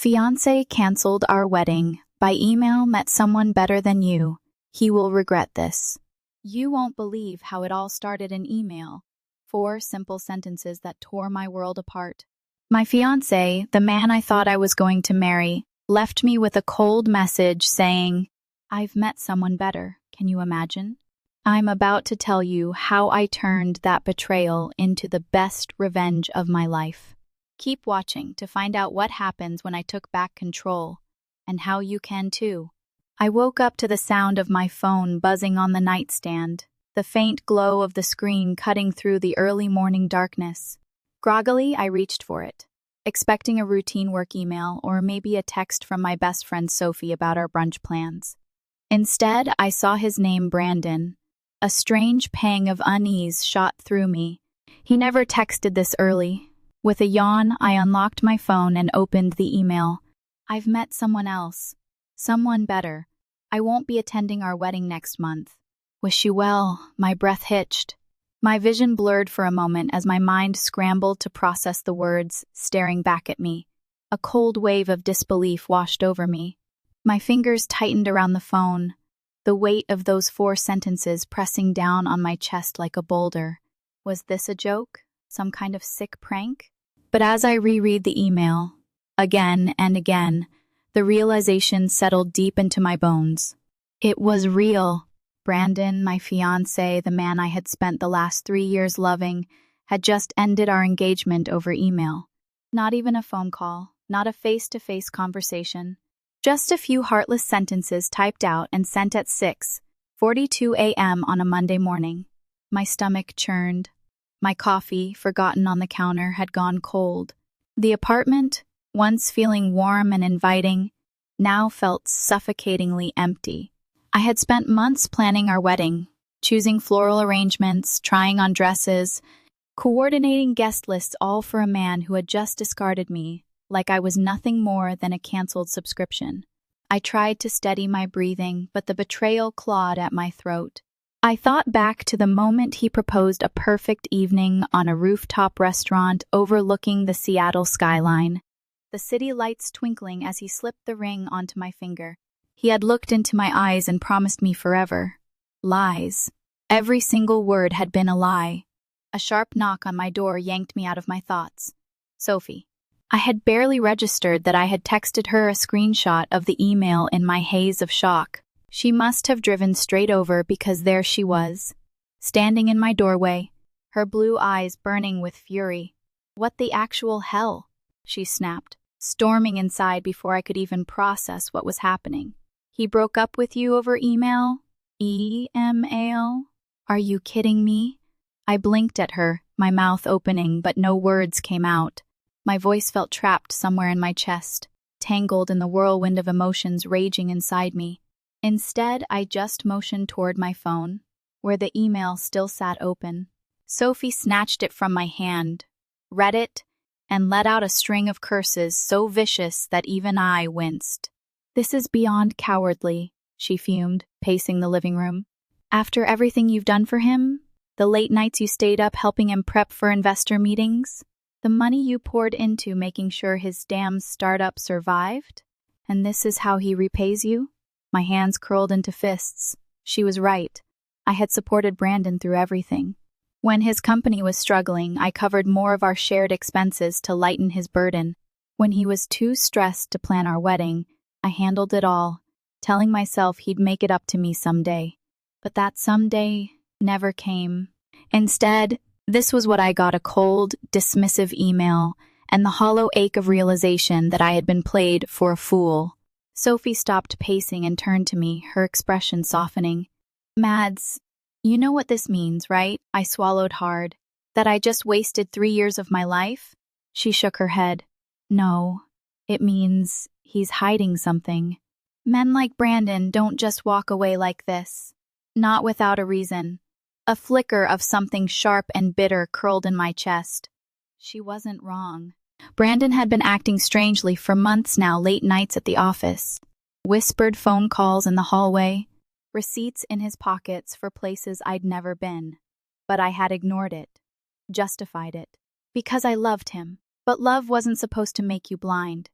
Fiancé canceled our wedding. By email, met someone better than you. He will regret this. You won't believe how it all started in email. 4 simple sentences that tore my world apart. My fiancé, the man I thought I was going to marry, left me with a cold message saying, "I've met someone better. Can you imagine?" I'm about to tell you how I turned that betrayal into the best revenge of my life. Keep watching to find out what happens when I took back control, and how you can too. I woke up to the sound of my phone buzzing on the nightstand, the faint glow of the screen cutting through the early morning darkness. Groggily, I reached for it, expecting a routine work email or maybe a text from my best friend Sophie about our brunch plans. Instead, I saw his name, Brandon. A strange pang of unease shot through me. He never texted this early. With a yawn, I unlocked my phone and opened the email. "I've met someone else. Someone better. I won't be attending our wedding next month. Wish you well." My breath hitched. My vision blurred for a moment as my mind scrambled to process the words staring back at me. A cold wave of disbelief washed over me. My fingers tightened around the phone, the weight of those 4 sentences pressing down on my chest like a boulder. Was this a joke? Some kind of sick prank? But as I reread the email, again and again, the realization settled deep into my bones. It was real. Brandon, my fiancé, the man I had spent the last 3 years loving, had just ended our engagement over email. Not even a phone call, not a face-to-face conversation. Just a few heartless sentences typed out and sent at 6:42 a.m. on a Monday morning. My stomach churned. My coffee, forgotten on the counter, had gone cold. The apartment, once feeling warm and inviting, now felt suffocatingly empty. I had spent months planning our wedding, choosing floral arrangements, trying on dresses, coordinating guest lists, all for a man who had just discarded me, like I was nothing more than a canceled subscription. I tried to steady my breathing, but the betrayal clawed at my throat. I thought back to the moment he proposed a perfect evening on a rooftop restaurant overlooking the Seattle skyline, the city lights twinkling as he slipped the ring onto my finger. He had looked into my eyes and promised me forever. Lies. Every single word had been a lie. A sharp knock on my door yanked me out of my thoughts. Sophie. I had barely registered that I had texted her a screenshot of the email in my haze of shock. She must have driven straight over because there she was, standing in my doorway, her blue eyes burning with fury. "What the actual hell?" she snapped, storming inside before I could even process what was happening. "He broke up with you over email? Email? Are you kidding me?" I blinked at her, my mouth opening, but no words came out. My voice felt trapped somewhere in my chest, tangled in the whirlwind of emotions raging inside me. Instead, I just motioned toward my phone, where the email still sat open. Sophie snatched it from my hand, read it, and let out a string of curses so vicious that even I winced. "This is beyond cowardly," she fumed, pacing the living room. "After everything you've done for him, the late nights you stayed up helping him prep for investor meetings, the money you poured into making sure his damn startup survived, and this is how he repays you?" My hands curled into fists. She was right. I had supported Brandon through everything. When his company was struggling, I covered more of our shared expenses to lighten his burden. When he was too stressed to plan our wedding, I handled it all, telling myself he'd make it up to me someday. But that someday never came. Instead, this was what I got: a cold, dismissive email, and the hollow ache of realization that I had been played for a fool. Sophie stopped pacing and turned to me, her expression softening. "Mads, you know what this means, right?" I swallowed hard. "That I just wasted 3 years of my life?" She shook her head. "No, it means he's hiding something. Men like Brandon don't just walk away like this. Not without a reason." A flicker of something sharp and bitter curled in my chest. She wasn't wrong. Brandon had been acting strangely for months now, late nights at the office, whispered phone calls in the hallway, receipts in his pockets for places I'd never been. But I had ignored it, justified it, because I loved him. But love wasn't supposed to make you blind.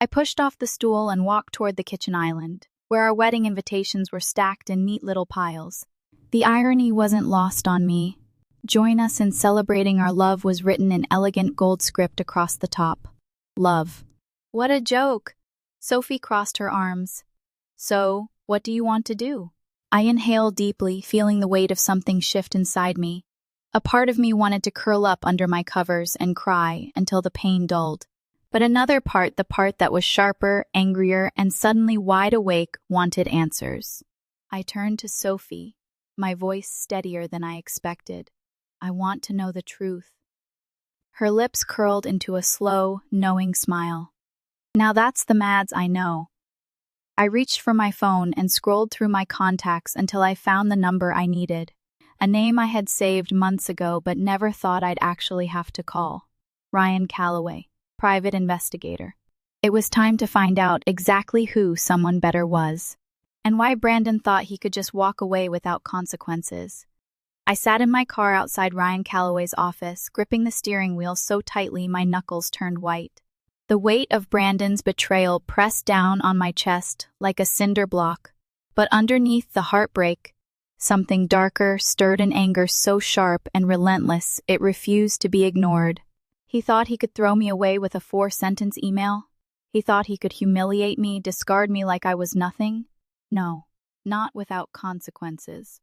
I pushed off the stool and walked toward the kitchen island, where our wedding invitations were stacked in neat little piles. The irony wasn't lost on me. "Join us in celebrating our love" was written in elegant gold script across the top. Love. What a joke! Sophie crossed her arms. "So, what do you want to do?" I inhaled deeply, feeling the weight of something shift inside me. A part of me wanted to curl up under my covers and cry until the pain dulled. But another part, the part that was sharper, angrier, and suddenly wide awake, wanted answers. I turned to Sophie, my voice steadier than I expected. "I want to know the truth." Her lips curled into a slow, knowing smile. "Now that's the mads I know." I reached for my phone and scrolled through my contacts until I found the number I needed, a name I had saved months ago but never thought I'd actually have to call. Ryan Calloway, private investigator. It was time to find out exactly who someone better was, and why Brandon thought he could just walk away without consequences. I sat in my car outside Ryan Calloway's office, gripping the steering wheel so tightly my knuckles turned white. The weight of Brandon's betrayal pressed down on my chest like a cinder block, but underneath the heartbreak, something darker stirred an anger so sharp and relentless it refused to be ignored. He thought he could throw me away with a 4-sentence email? He thought he could humiliate me, discard me like I was nothing? No, not without consequences.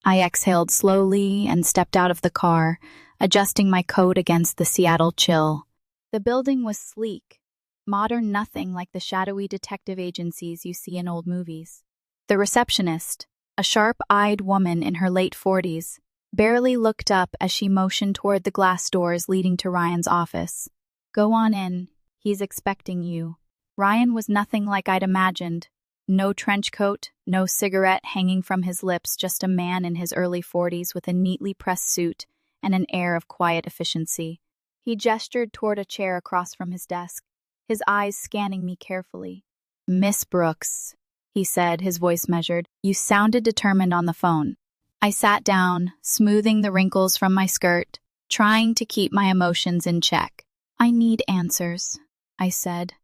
I exhaled slowly and stepped out of the car, adjusting my coat against the Seattle chill. The building was sleek, modern, nothing like the shadowy detective agencies you see in old movies. The receptionist, a sharp-eyed woman in her late 40s, barely looked up as she motioned toward the glass doors leading to Ryan's office. "Go on in. He's expecting you." Ryan was nothing like I'd imagined. No trench coat, no cigarette hanging from his lips, just a man in his early 40s with a neatly pressed suit and an air of quiet efficiency. He gestured toward a chair across from his desk, his eyes scanning me carefully. "Miss Brooks," he said, his voice measured. "You sounded determined on the phone." I sat down, smoothing the wrinkles from my skirt, trying to keep my emotions in check. "I need answers," I said,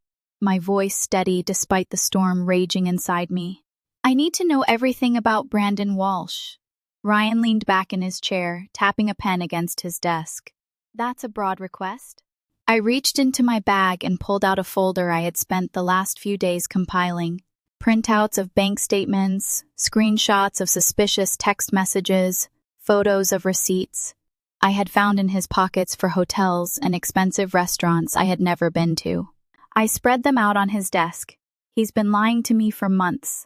my voice steady despite the storm raging inside me. "I need to know everything about Brandon Walsh." Ryan leaned back in his chair, tapping a pen against his desk. "That's a broad request." I reached into my bag and pulled out a folder I had spent the last few days compiling. Printouts of bank statements, screenshots of suspicious text messages, photos of receipts I had found in his pockets for hotels and expensive restaurants I had never been to. I spread them out on his desk. He's been lying to me for months.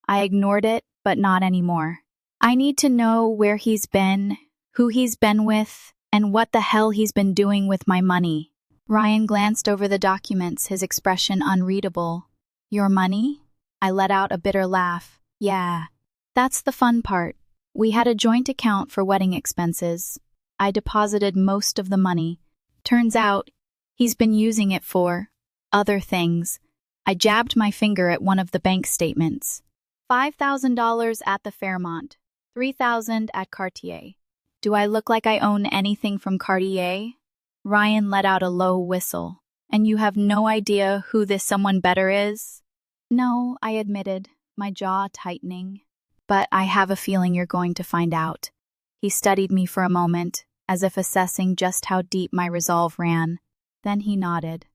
I ignored it, but not anymore. I need to know where he's been, who he's been with, and what the hell he's been doing with my money. Ryan glanced over the documents, his expression unreadable. "Your money?" I let out a bitter laugh. "Yeah, that's the fun part. We had a joint account for wedding expenses. I deposited most of the money. Turns out, he's been using it for other things." I jabbed my finger at one of the bank statements. $5,000 at the Fairmont, $3,000 at Cartier. Do I look like I own anything from Cartier? Ryan let out a low whistle. "And you have no idea who this someone better is?" "No," I admitted, my jaw tightening. "But I have a feeling you're going to find out." He studied me for a moment, as if assessing just how deep my resolve ran. Then he nodded.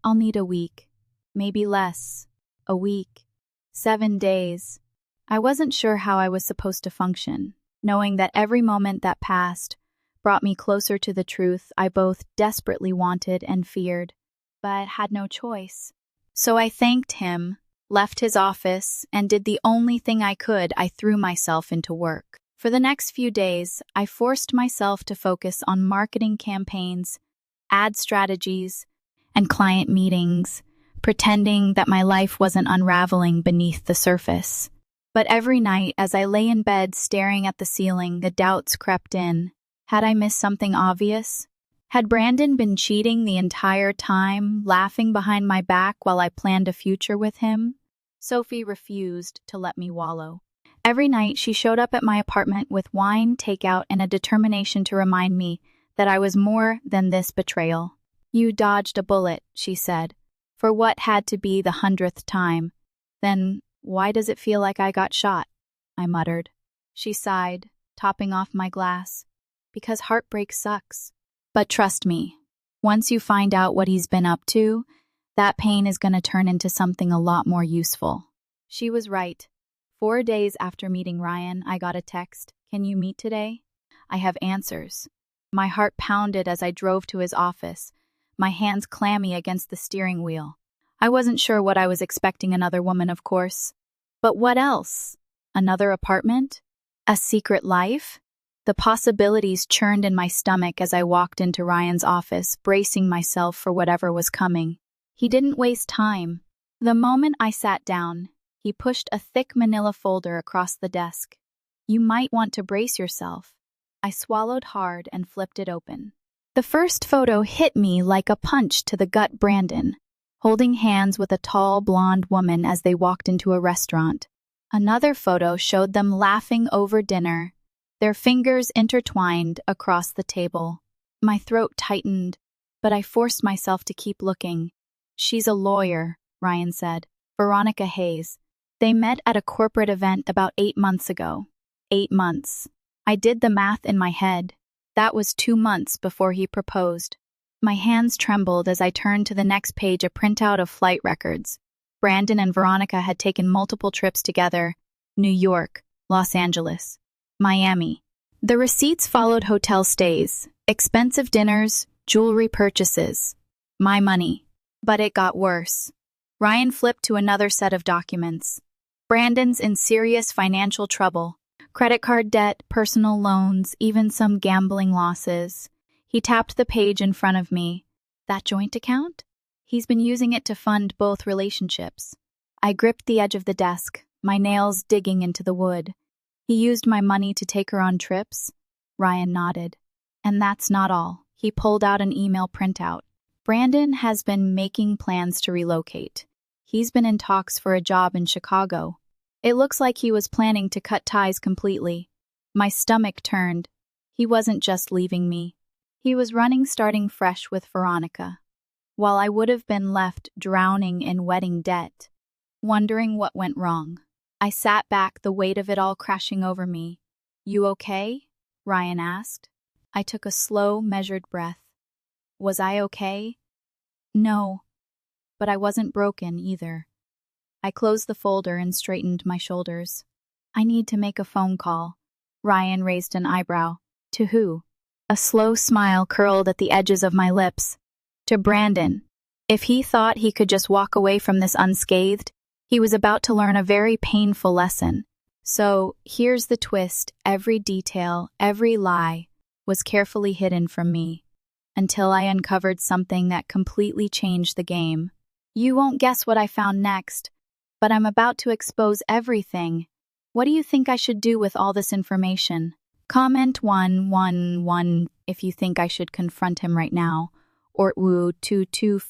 "I'll need a week. Maybe less. A week. 7 days." I wasn't sure how I was supposed to function, knowing that every moment that passed brought me closer to the truth I both desperately wanted and feared, but had no choice. So I thanked him, left his office, and did the only thing I could. I threw myself into work. For the next few days, I forced myself to focus on marketing campaigns, ad strategies, and client meetings, pretending that my life wasn't unraveling beneath the surface. But every night, as I lay in bed staring at the ceiling, the doubts crept in. Had I missed something obvious? Had Brandon been cheating the entire time, laughing behind my back while I planned a future with him? Sophie refused to let me wallow. Every night, she showed up at my apartment with wine, takeout, and a determination to remind me that I was more than this betrayal. "You dodged a bullet," she said. For what had to be the 100th time. Then, why does it feel like I got shot? I muttered. She sighed, topping off my glass. Because heartbreak sucks. But trust me, once you find out what he's been up to, that pain is going to turn into something a lot more useful. She was right. 4 days after meeting Ryan, I got a text. Can you meet today? I have answers. My heart pounded as I drove to his office, my hands clammy against the steering wheel. I wasn't sure what I was expecting, another woman, of course. But what else? Another apartment? A secret life? The possibilities churned in my stomach as I walked into Ryan's office, bracing myself for whatever was coming. He didn't waste time. The moment I sat down, he pushed a thick manila folder across the desk. You might want to brace yourself. I swallowed hard and flipped it open. The first photo hit me like a punch to the gut. Brandon, holding hands with a tall blonde woman as they walked into a restaurant. Another photo showed them laughing over dinner, their fingers intertwined across the table. My throat tightened, but I forced myself to keep looking. She's a lawyer, Ryan said. Veronica Hayes. They met at a corporate event about 8 months ago. 8 months. I did the math in my head. That was 2 months before he proposed. My hands trembled as I turned to the next page, a printout of flight records. Brandon and Veronica had taken multiple trips together. New York, Los Angeles, Miami. The receipts followed hotel stays, expensive dinners, jewelry purchases. My money. But it got worse. Ryan flipped to another set of documents. Brandon's in serious financial trouble. Credit card debt, personal loans, even some gambling losses. He tapped the page in front of me. That joint account? He's been using it to fund both relationships. I gripped the edge of the desk, my nails digging into the wood. He used my money to take her on trips? Ryan nodded. And that's not all. He pulled out an email printout. Brandon has been making plans to relocate. He's been in talks for a job in Chicago. It looks like he was planning to cut ties completely. My stomach turned. He wasn't just leaving me. He was running, starting fresh with Veronica. While I would have been left drowning in wedding debt, wondering what went wrong. I sat back, the weight of it all crashing over me. You okay? Ryan asked. I took a slow, measured breath. Was I okay? No, but I wasn't broken either. I closed the folder and straightened my shoulders. I need to make a phone call. Ryan raised an eyebrow. To who? A slow smile curled at the edges of my lips. To Brandon. If he thought he could just walk away from this unscathed, he was about to learn a very painful lesson. So, here's the twist. Every detail, every lie, was carefully hidden from me, until I uncovered something that completely changed the game. You won't guess what I found next, but I'm about to expose everything. What do you think I should do with all this information? Comment 111 if you think I should confront him right now, or 222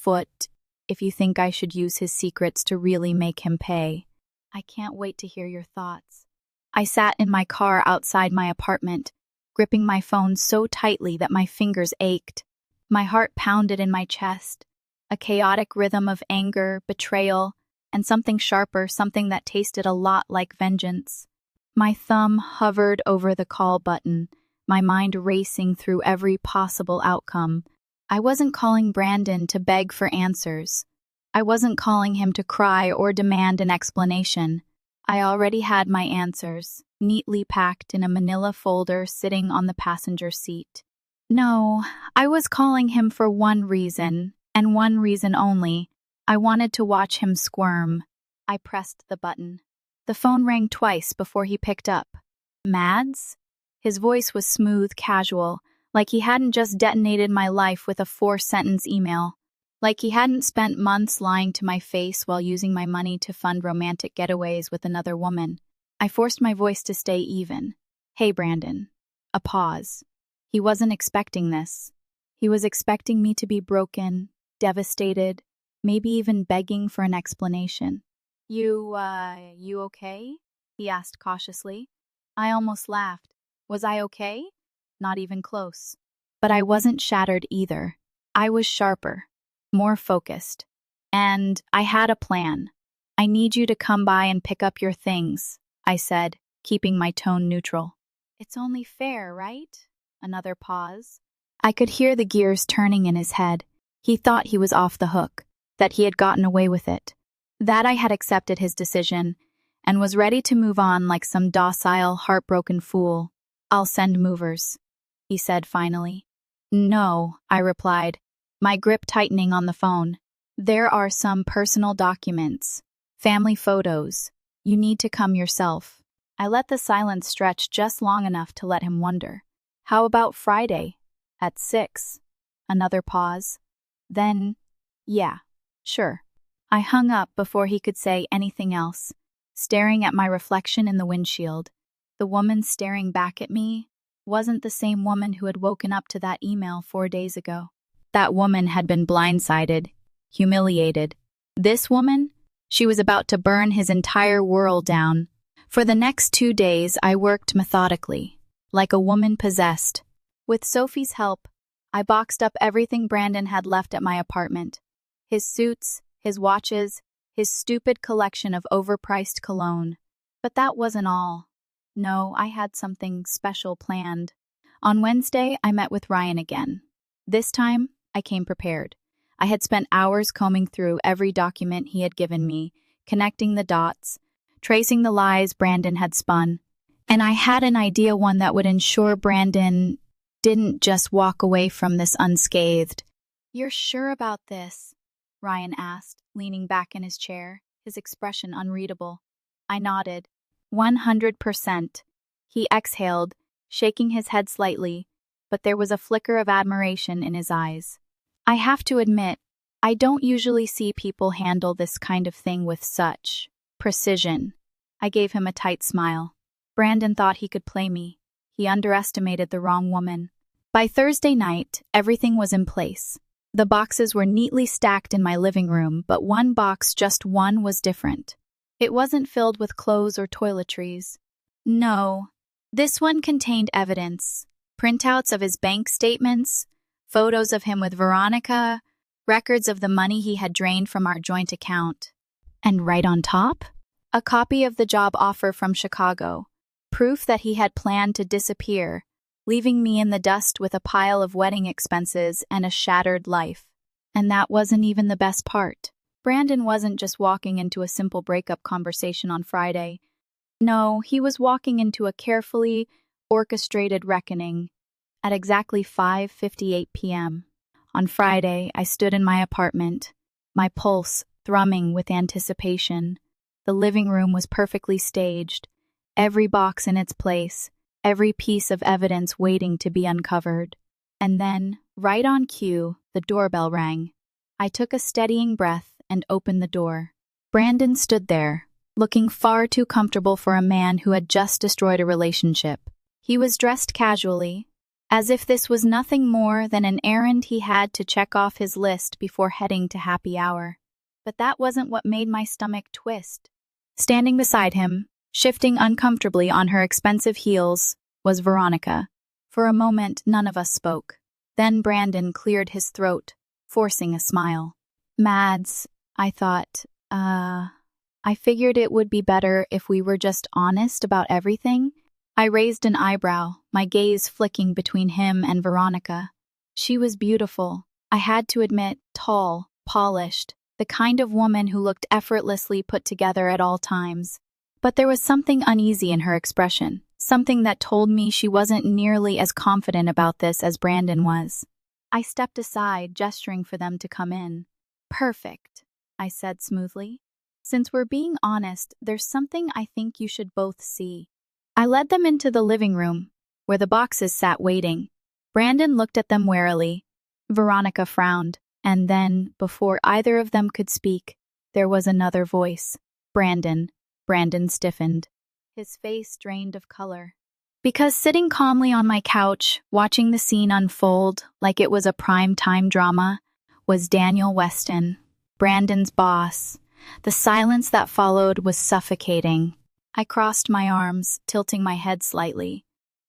if you think I should use his secrets to really make him pay. I can't wait to hear your thoughts. I sat in my car outside my apartment, gripping my phone so tightly that my fingers ached. My heart pounded in my chest, a chaotic rhythm of anger, betrayal, and something sharper, something that tasted a lot like vengeance. My thumb hovered over the call button, my mind racing through every possible outcome. I wasn't calling Brandon to beg for answers. I wasn't calling him to cry or demand an explanation. I already had my answers, neatly packed in a manila folder sitting on the passenger seat. No, I was calling him for one reason, and one reason only. I wanted to watch him squirm. I pressed the button. The phone rang twice before he picked up. Mads? His voice was smooth, casual, like he hadn't just detonated my life with a 4-sentence email. Like he hadn't spent months lying to my face while using my money to fund romantic getaways with another woman. I forced my voice to stay even. Hey, Brandon. A pause. He wasn't expecting this. He was expecting me to be broken, devastated, maybe even begging for an explanation. You okay? He asked cautiously. I almost laughed. Was I okay? Not even close. But I wasn't shattered either. I was sharper, more focused. And I had a plan. I need you to come by and pick up your things, I said, keeping my tone neutral. It's only fair, right? Another pause. I could hear the gears turning in his head. He thought he was off the hook, that he had gotten away with it, that I had accepted his decision and was ready to move on like some docile, heartbroken fool. I'll send movers, he said finally. No, I replied, my grip tightening on the phone. There are some personal documents, family photos. You need to come yourself. I let the silence stretch just long enough to let him wonder. How about Friday? At 6. Another pause. Then, yeah, sure. I hung up before he could say anything else, staring at my reflection in the windshield. The woman staring back at me wasn't the same woman who had woken up to that email 4 days ago. That woman had been blindsided, humiliated. This woman, she was about to burn his entire world down. For the next 2 days, I worked methodically, like a woman possessed. With Sophie's help, I boxed up everything Brandon had left at my apartment. His suits, his watches, his stupid collection of overpriced cologne. But that wasn't all. No, I had something special planned. On Wednesday, I met with Ryan again. This time, I came prepared. I had spent hours combing through every document he had given me, connecting the dots, tracing the lies Brandon had spun. And I had an idea, one that would ensure Brandon didn't just walk away from this unscathed. You're sure about this? Ryan asked, leaning back in his chair, his expression unreadable. I nodded. 100%. He exhaled, shaking his head slightly, but there was a flicker of admiration in his eyes. I have to admit, I don't usually see people handle this kind of thing with such precision. I gave him a tight smile. Brandon thought he could play me. He underestimated the wrong woman. By Thursday night, everything was in place. The boxes were neatly stacked in my living room, but one box, just one, was different. It wasn't filled with clothes or toiletries. No, this one contained evidence. Printouts of his bank statements, photos of him with Veronica, records of the money he had drained from our joint account. And right on top, a copy of the job offer from Chicago, proof that he had planned to disappear, leaving me in the dust with a pile of wedding expenses and a shattered life. And that wasn't even the best part. Brandon wasn't just walking into a simple breakup conversation on Friday. No, he was walking into a carefully orchestrated reckoning. At exactly 5:58 p.m. on Friday, I stood in my apartment, my pulse thrumming with anticipation. The living room was perfectly staged, every box in its place, every piece of evidence waiting to be uncovered. And then, right on cue, the doorbell rang. I took a steadying breath and opened the door. Brandon stood there, looking far too comfortable for a man who had just destroyed a relationship. He was dressed casually, as if this was nothing more than an errand he had to check off his list before heading to happy hour. But that wasn't what made my stomach twist. Standing beside him, shifting uncomfortably on her expensive heels, was Veronica. For a moment, none of us spoke. Then Brandon cleared his throat, forcing a smile. Mads, I thought, I figured it would be better if we were just honest about everything. I raised an eyebrow, my gaze flicking between him and Veronica. She was beautiful, I had to admit, tall, polished, the kind of woman who looked effortlessly put together at all times. But there was something uneasy in her expression, something that told me she wasn't nearly as confident about this as Brandon was. I stepped aside, gesturing for them to come in. Perfect, I said smoothly. Since we're being honest, there's something I think you should both see. I led them into the living room, where the boxes sat waiting. Brandon looked at them warily. Veronica frowned, and then, before either of them could speak, there was another voice. Brandon. Brandon stiffened. His face drained of color. Because sitting calmly on my couch, watching the scene unfold like it was a prime-time drama, was Daniel Weston, Brandon's boss. The silence that followed was suffocating. I crossed my arms, tilting my head slightly.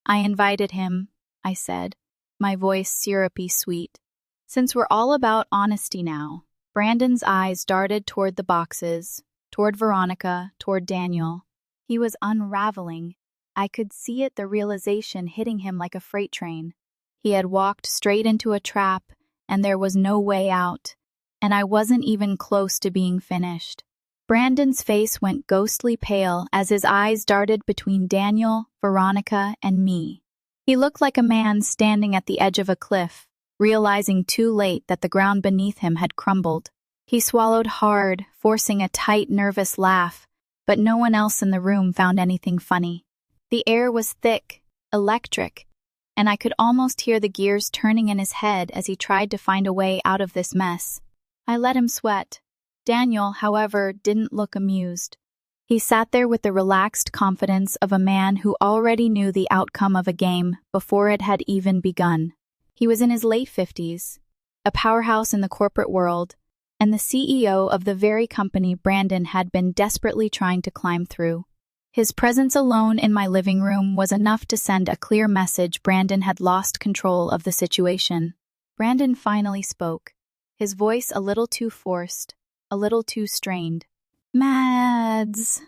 I invited him, I said, my voice syrupy sweet. Since we're all about honesty now, Brandon's eyes darted toward the boxes, toward Veronica, toward Daniel. He was unraveling. I could see it, the realization hitting him like a freight train. He had walked straight into a trap, and there was no way out, and I wasn't even close to being finished. Brandon's face went ghostly pale as his eyes darted between Daniel, Veronica, and me. He looked like a man standing at the edge of a cliff, realizing too late that the ground beneath him had crumbled. He swallowed hard, forcing a tight, nervous laugh, but no one else in the room found anything funny. The air was thick, electric, and I could almost hear the gears turning in his head as he tried to find a way out of this mess. I let him sweat. Daniel, however, didn't look amused. He sat there with the relaxed confidence of a man who already knew the outcome of a game before it had even begun. He was in his late 50s, a powerhouse in the corporate world, and the CEO of the very company Brandon had been desperately trying to climb through. His presence alone in my living room was enough to send a clear message Brandon had lost control of the situation. Brandon finally spoke, his voice a little too forced, a little too strained. "Mads,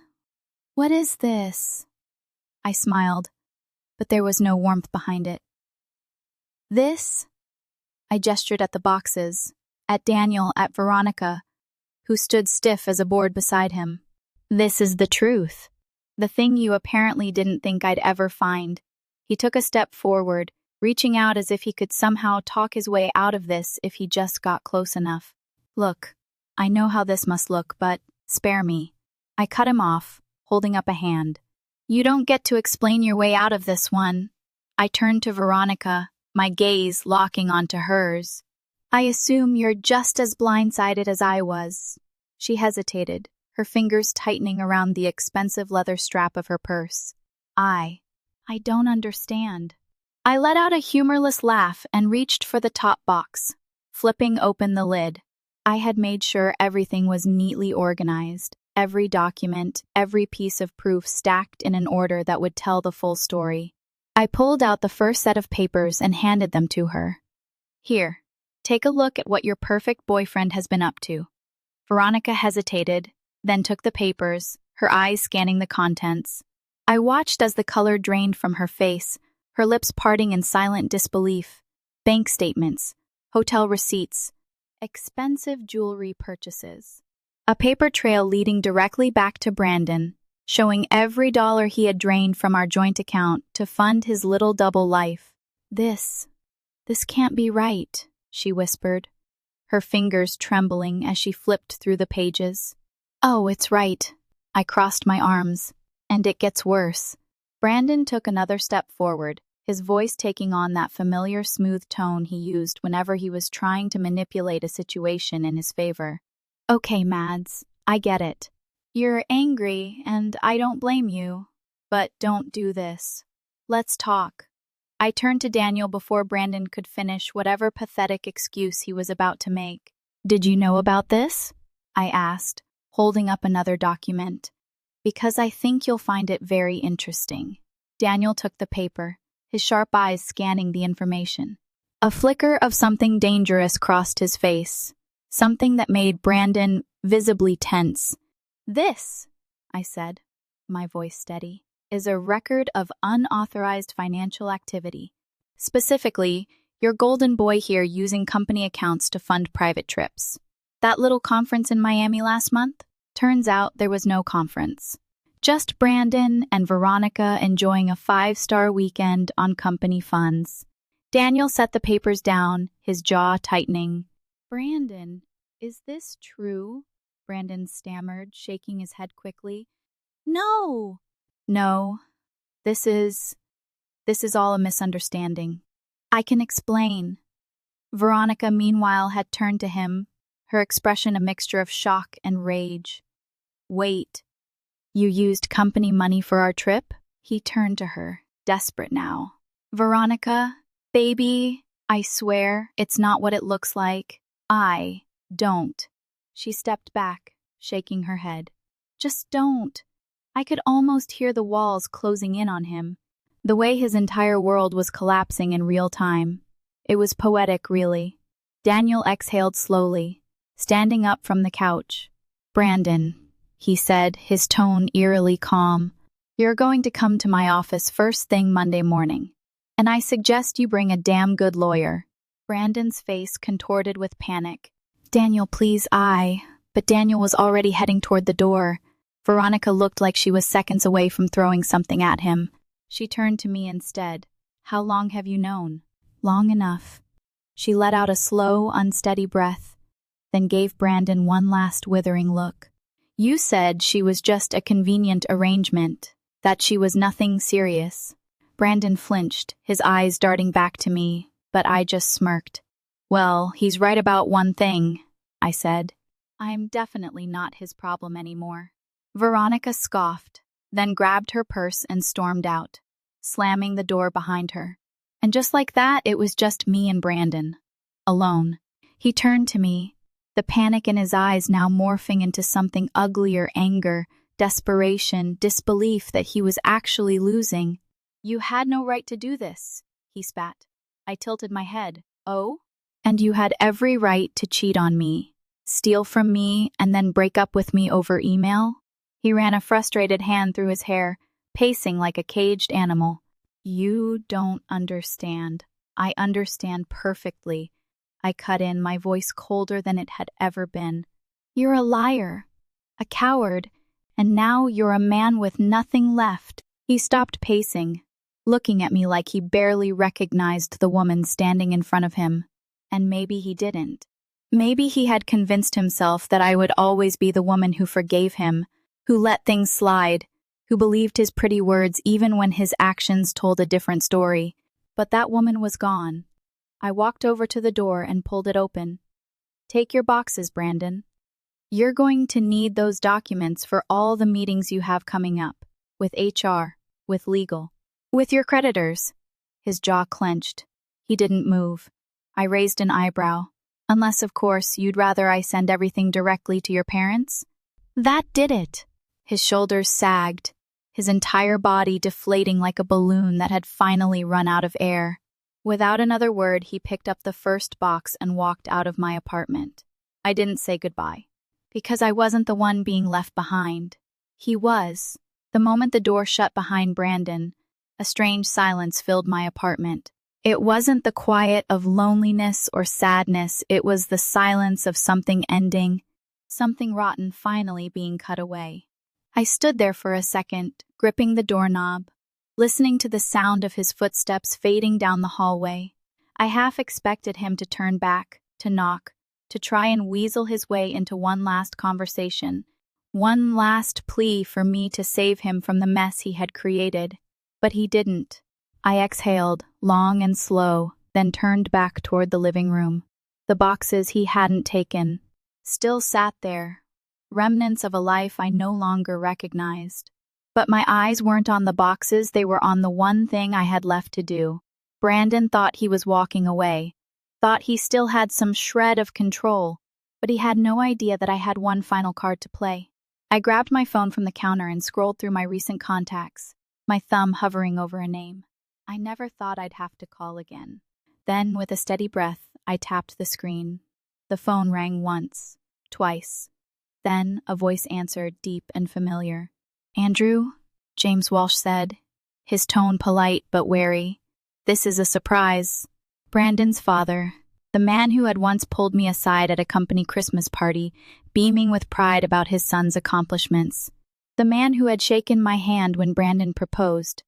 what is this?" I smiled, but there was no warmth behind it. "This?" I gestured at the boxes, at Daniel, at Veronica, who stood stiff as a board beside him. "This is the truth. The thing you apparently didn't think I'd ever find." He took a step forward, reaching out as if he could somehow talk his way out of this if he just got close enough. "Look, I know how this must look, but spare me." I cut him off, holding up a hand. "You don't get to explain your way out of this one." I turned to Veronica, my gaze locking onto hers. "I assume you're just as blindsided as I was." She hesitated, her fingers tightening around the expensive leather strap of her purse. I don't understand." I let out a humorless laugh and reached for the top box, flipping open the lid. I had made sure everything was neatly organized, every document, every piece of proof stacked in an order that would tell the full story. I pulled out the first set of papers and handed them to her. "Here, take a look at what your perfect boyfriend has been up to." Veronica hesitated, then took the papers, her eyes scanning the contents. I watched as the color drained from her face, her lips parting in silent disbelief. Bank statements, hotel receipts, expensive jewelry purchases. A paper trail leading directly back to Brandon, showing every dollar he had drained from our joint account to fund his little double life. This can't be right," she whispered, her fingers trembling as she flipped through the pages. "Oh, it's right." I crossed my arms. "And it gets worse." Brandon took another step forward, his voice taking on that familiar smooth tone he used whenever he was trying to manipulate a situation in his favor. "Okay, Mads, I get it. You're angry, and I don't blame you. But don't do this. Let's talk." I turned to Daniel before Brandon could finish whatever pathetic excuse he was about to make. "Did you know about this?" I asked, holding up another document. "Because I think you'll find it very interesting." Daniel took the paper, his sharp eyes scanning the information. A flicker of something dangerous crossed his face, something that made Brandon visibly tense. "This," I said, my voice steady, "is a record of unauthorized financial activity. Specifically, your golden boy here using company accounts to fund private trips. That little conference in Miami last month? Turns out there was no conference. Just Brandon and Veronica enjoying a 5-star weekend on company funds." Daniel set the papers down, his jaw tightening. "Brandon, is this true?" Brandon stammered, shaking his head quickly. "No." "No, this is all a misunderstanding. I can explain." Veronica, meanwhile, had turned to him, her expression a mixture of shock and rage. "Wait, you used company money for our trip?" He turned to her, desperate now. "Veronica, baby, I swear it's not what it looks like. I don't." She stepped back, shaking her head. "Just don't." I could almost hear the walls closing in on him, the way his entire world was collapsing in real time. It was poetic, really. Daniel exhaled slowly, standing up from the couch. "Brandon," he said, his tone eerily calm, "you're going to come to my office first thing Monday morning. And I suggest you bring a damn good lawyer." Brandon's face contorted with panic. "Daniel, please, But Daniel was already heading toward the door. Veronica looked like she was seconds away from throwing something at him. She turned to me instead. "How long have you known?" "Long enough." She let out a slow, unsteady breath, then gave Brandon one last withering look. "You said she was just a convenient arrangement, that she was nothing serious." Brandon flinched, his eyes darting back to me, but I just smirked. "Well, he's right about one thing," I said. "I'm definitely not his problem anymore." Veronica scoffed, then grabbed her purse and stormed out, slamming the door behind her. And just like that, it was just me and Brandon. Alone. He turned to me, the panic in his eyes now morphing into something uglier: anger, desperation, disbelief that he was actually losing. "You had no right to do this," he spat. I tilted my head. "Oh? And you had every right to cheat on me, steal from me, and then break up with me over email?" He ran a frustrated hand through his hair, pacing like a caged animal. "You don't understand." "I understand perfectly," I cut in, my voice colder than it had ever been. "You're a liar, a coward, and now you're a man with nothing left." He stopped pacing, looking at me like he barely recognized the woman standing in front of him. And maybe he didn't. Maybe he had convinced himself that I would always be the woman who forgave him, who let things slide, who believed his pretty words even when his actions told a different story. But that woman was gone. I walked over to the door and pulled it open. "Take your boxes, Brandon. You're going to need those documents for all the meetings you have coming up, with HR, with legal, with your creditors." His jaw clenched. He didn't move. I raised an eyebrow. "Unless, of course, you'd rather I send everything directly to your parents?" That did it. His shoulders sagged, his entire body deflating like a balloon that had finally run out of air. Without another word, he picked up the first box and walked out of my apartment. I didn't say goodbye, because I wasn't the one being left behind. He was. The moment the door shut behind Brandon, a strange silence filled my apartment. It wasn't the quiet of loneliness or sadness, it was the silence of something ending, something rotten finally being cut away. I stood there for a second, gripping the doorknob, listening to the sound of his footsteps fading down the hallway. I half expected him to turn back, to knock, to try and weasel his way into one last conversation, one last plea for me to save him from the mess he had created. But he didn't. I exhaled, long and slow, then turned back toward the living room. The boxes he hadn't taken still sat there, remnants of a life I no longer recognized. But my eyes weren't on the boxes, they were on the one thing I had left to do. Brandon thought he was walking away, thought he still had some shred of control, but he had no idea that I had one final card to play. I grabbed my phone from the counter and scrolled through my recent contacts, my thumb hovering over a name. I never thought I'd have to call again. Then, with a steady breath, I tapped the screen. The phone rang once, twice. Then a voice answered, deep and familiar. "Andrew?" James Walsh said, his tone polite but wary. "This is a surprise." Brandon's father, the man who had once pulled me aside at a company Christmas party, beaming with pride about his son's accomplishments. The man who had shaken my hand when Brandon proposed,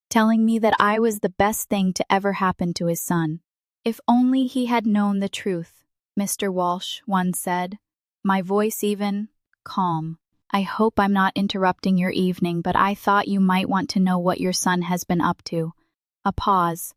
telling me that I was the best thing to ever happen to his son. "If only he had known the truth," Mr. Walsh once said, my voice even calm. "I hope I'm not interrupting your evening, but I thought you might want to know what your son has been up to." A pause.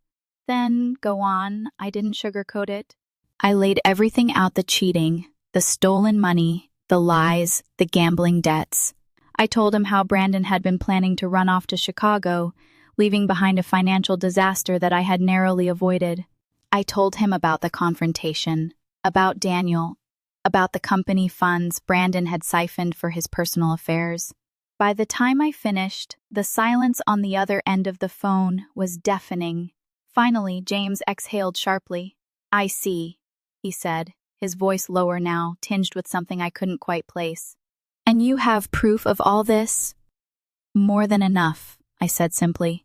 "Then, go on." I didn't sugarcoat it. I laid everything out: the cheating, the stolen money, the lies, the gambling debts. I told him how Brandon had been planning to run off to Chicago, leaving behind a financial disaster that I had narrowly avoided. I told him about the confrontation, about Daniel, about the company funds Brandon had siphoned for his personal affairs. By the time I finished, the silence on the other end of the phone was deafening. Finally, James exhaled sharply. "I see," he said, his voice lower now, tinged with something I couldn't quite place. "And you have proof of all this?" "More than enough," I said simply.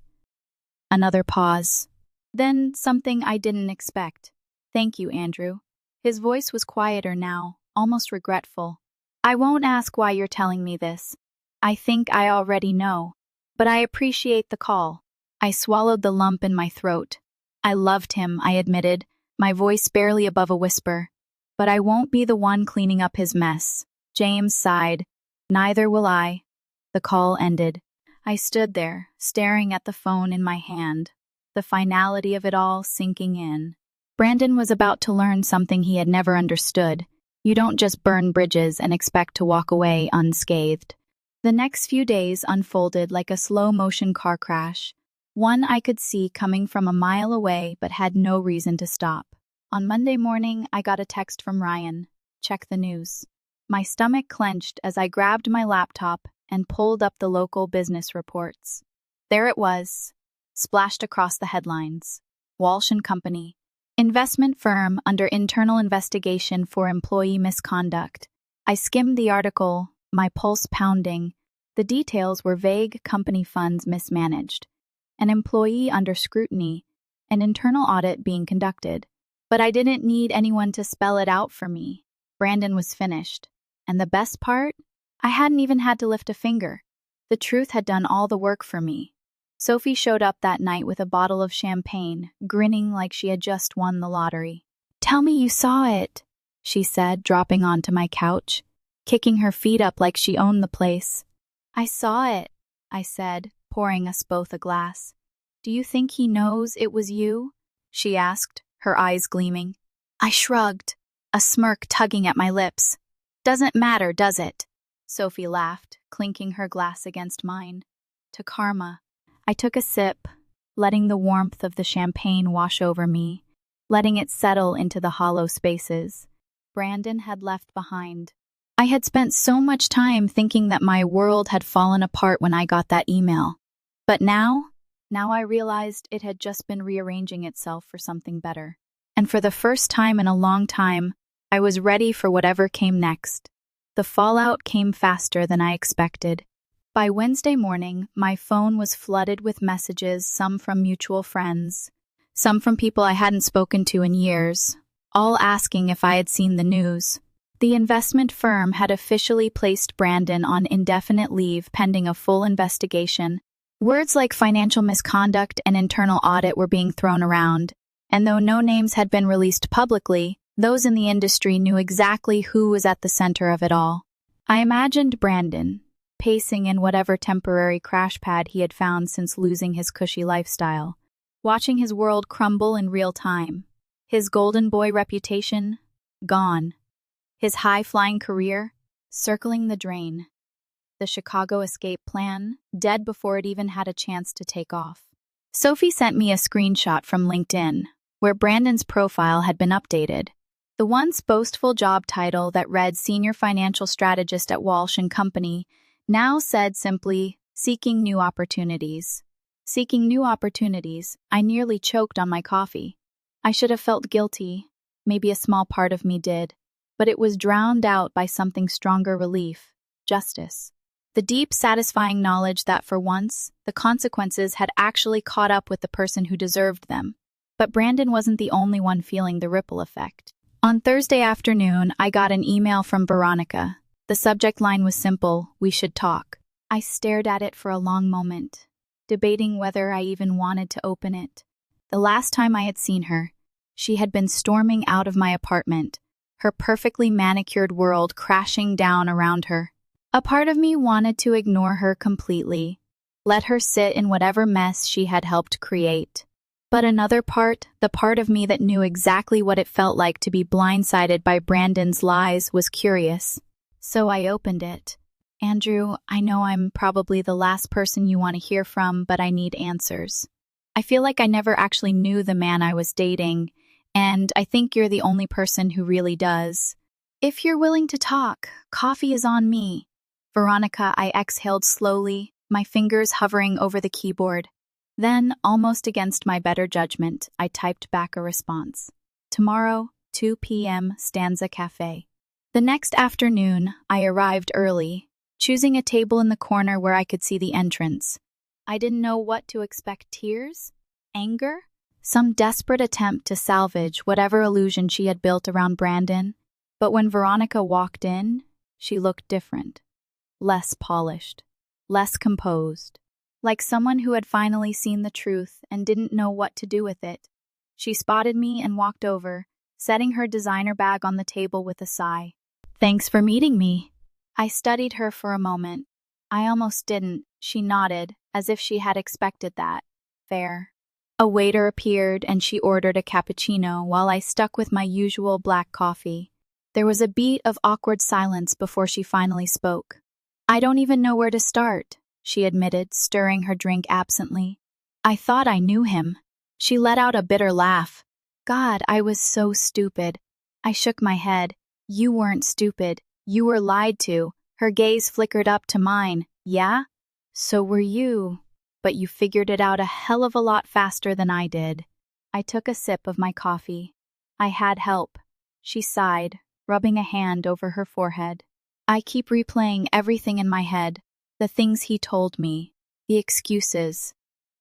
Another pause. Then something I didn't expect. "Thank you, Andrew." His voice was quieter now, almost regretful. "I won't ask why you're telling me this. I think I already know. But I appreciate the call." I swallowed the lump in my throat. I loved him, I admitted, my voice barely above a whisper. "But I won't be the one cleaning up his mess." James sighed. "Neither will I." The call ended. I stood there, staring at the phone in my hand, the finality of it all sinking in. Brandon was about to learn something he had never understood. You don't just burn bridges and expect to walk away unscathed. The next few days unfolded like a slow-motion car crash, one I could see coming from a mile away but had no reason to stop. On Monday morning, I got a text from Ryan. "Check the news." My stomach clenched as I grabbed my laptop and pulled up the local business reports. There it was, splashed across the headlines. Walsh & Company, investment firm under internal investigation for employee misconduct. I skimmed the article, my pulse pounding. The details were vague: company funds mismanaged, an employee under scrutiny, an internal audit being conducted. But I didn't need anyone to spell it out for me. Brandon was finished. And the best part? I hadn't even had to lift a finger. The truth had done all the work for me. Sophie showed up that night with a bottle of champagne, grinning like she had just won the lottery. "Tell me you saw it," she said, dropping onto my couch, kicking her feet up like she owned the place. "I saw it," I said, pouring us both a glass. "Do you think he knows it was you?" she asked, her eyes gleaming. I shrugged, a smirk tugging at my lips. "Doesn't matter, does it?" Sophie laughed, clinking her glass against mine. "To karma." I took a sip, letting the warmth of the champagne wash over me, letting it settle into the hollow spaces Brandon had left behind. I had spent so much time thinking that my world had fallen apart when I got that email. But now I realized it had just been rearranging itself for something better. And for the first time in a long time, I was ready for whatever came next. The fallout came faster than I expected. By Wednesday morning, my phone was flooded with messages, some from mutual friends, some from people I hadn't spoken to in years, all asking if I had seen the news. The investment firm had officially placed Brandon on indefinite leave pending a full investigation. Words like financial misconduct and internal audit were being thrown around, and though no names had been released publicly, those in the industry knew exactly who was at the center of it all. I imagined Brandon, pacing in whatever temporary crash pad he had found since losing his cushy lifestyle, watching his world crumble in real time. His golden boy reputation, gone. His high-flying career, circling the drain. The Chicago escape plan, dead before it even had a chance to take off. Sophie sent me a screenshot from LinkedIn, where Brandon's profile had been updated. The once boastful job title that read Senior Financial Strategist at Walsh & Company now said simply, "Seeking new opportunities." Seeking new opportunities, I nearly choked on my coffee. I should have felt guilty, maybe a small part of me did, but it was drowned out by something stronger: relief, justice. The deep, satisfying knowledge that for once, the consequences had actually caught up with the person who deserved them. But Brandon wasn't the only one feeling the ripple effect. On Thursday afternoon, I got an email from Veronica. The subject line was simple: "We should talk." I stared at it for a long moment, debating whether I even wanted to open it. The last time I had seen her, she had been storming out of my apartment, her perfectly manicured world crashing down around her. A part of me wanted to ignore her completely, let her sit in whatever mess she had helped create. But another part, the part of me that knew exactly what it felt like to be blindsided by Brandon's lies, was curious. So I opened it. "Andrew, I know I'm probably the last person you want to hear from, but I need answers. I feel like I never actually knew the man I was dating, and I think you're the only person who really does. If you're willing to talk, coffee is on me." "Veronica," I exhaled slowly, my fingers hovering over the keyboard. Then, almost against my better judgment, I typed back a response. "Tomorrow, 2 p.m. Stanza Cafe. The next afternoon, I arrived early, choosing a table in the corner where I could see the entrance. I didn't know what to expect: tears? Anger? Some desperate attempt to salvage whatever illusion she had built around Brandon. But when Veronica walked in, she looked different. Less polished, less composed, like someone who had finally seen the truth and didn't know what to do with it. She spotted me and walked over, setting her designer bag on the table with a sigh. "Thanks for meeting me." I studied her for a moment. I almost didn't. She nodded, as if she had expected that. Fair. A waiter appeared and she ordered a cappuccino while I stuck with my usual black coffee. There was a beat of awkward silence before she finally spoke. "I don't even know where to start," she admitted, stirring her drink absently. "I thought I knew him." She let out a bitter laugh. "God, I was so stupid." I shook my head. "You weren't stupid. You were lied to." Her gaze flickered up to mine. "Yeah? So were you. But you figured it out a hell of a lot faster than I did." I took a sip of my coffee. "I had help." She sighed, rubbing a hand over her forehead. "I keep replaying everything in my head. The things he told me. The excuses.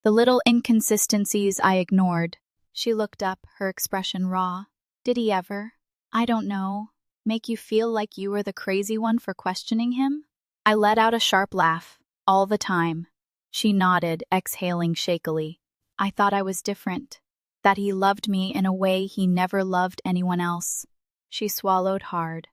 The little inconsistencies I ignored." She looked up, her expression raw. "Did he ever, I don't know, make you feel like you were the crazy one for questioning him?" I let out a sharp laugh. "All the time." She nodded, exhaling shakily. "I thought I was different. That he loved me in a way he never loved anyone else." She swallowed hard.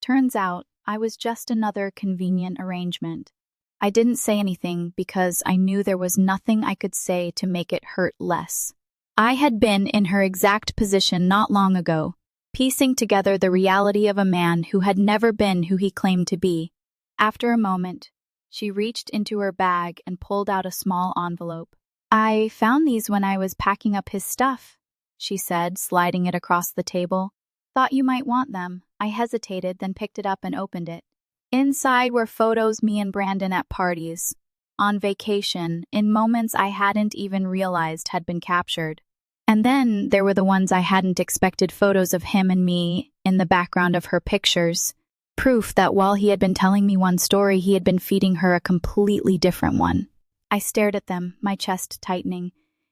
"Turns out, I was just another convenient arrangement." I didn't say anything because I knew there was nothing I could say to make it hurt less. I had been in her exact position not long ago, piecing together the reality of a man who had never been who he claimed to be. After a moment, she reached into her bag and pulled out a small envelope. "I found these when I was packing up his stuff," she said, sliding it across the table. "Thought you might want them." I hesitated, then picked it up and opened it. Inside were photos me and Brandon at parties, on vacation, in moments I hadn't even realized had been captured. And then there were the ones I hadn't expected: photos of him and me in the background of her pictures. Proof that while he had been telling me one story, he had been feeding her a completely different one. I stared at them, my chest tightening.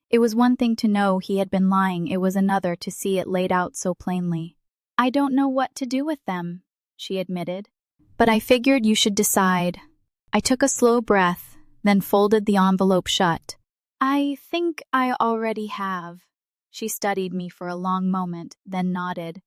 It was one thing to know he had been lying, it was another to see it laid out so plainly. "I don't know what to do with them," she admitted. "But I figured you should decide." I took a slow breath, then folded the envelope shut. "I think I already have." She studied me for a long moment, then nodded.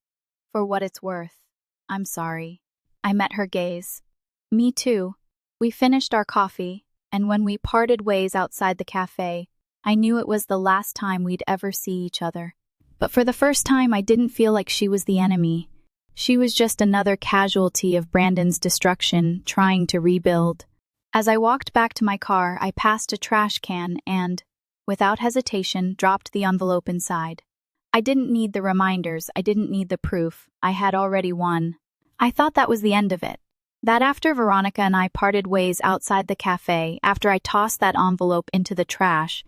"For what it's worth. I'm sorry." I met her gaze. "Me too." We finished our coffee, and when we parted ways outside the cafe, I knew it was the last time we'd ever see each other. But for the first time, I didn't feel like she was the enemy. She was just another casualty of Brandon's destruction, trying to rebuild. As I walked back to my car, I passed a trash can and, without hesitation, dropped the envelope inside. I didn't need the reminders, I didn't need the proof. I had already won. I thought that was the end of it. That after Veronica and I parted ways outside the cafe, after I tossed that envelope into the trash,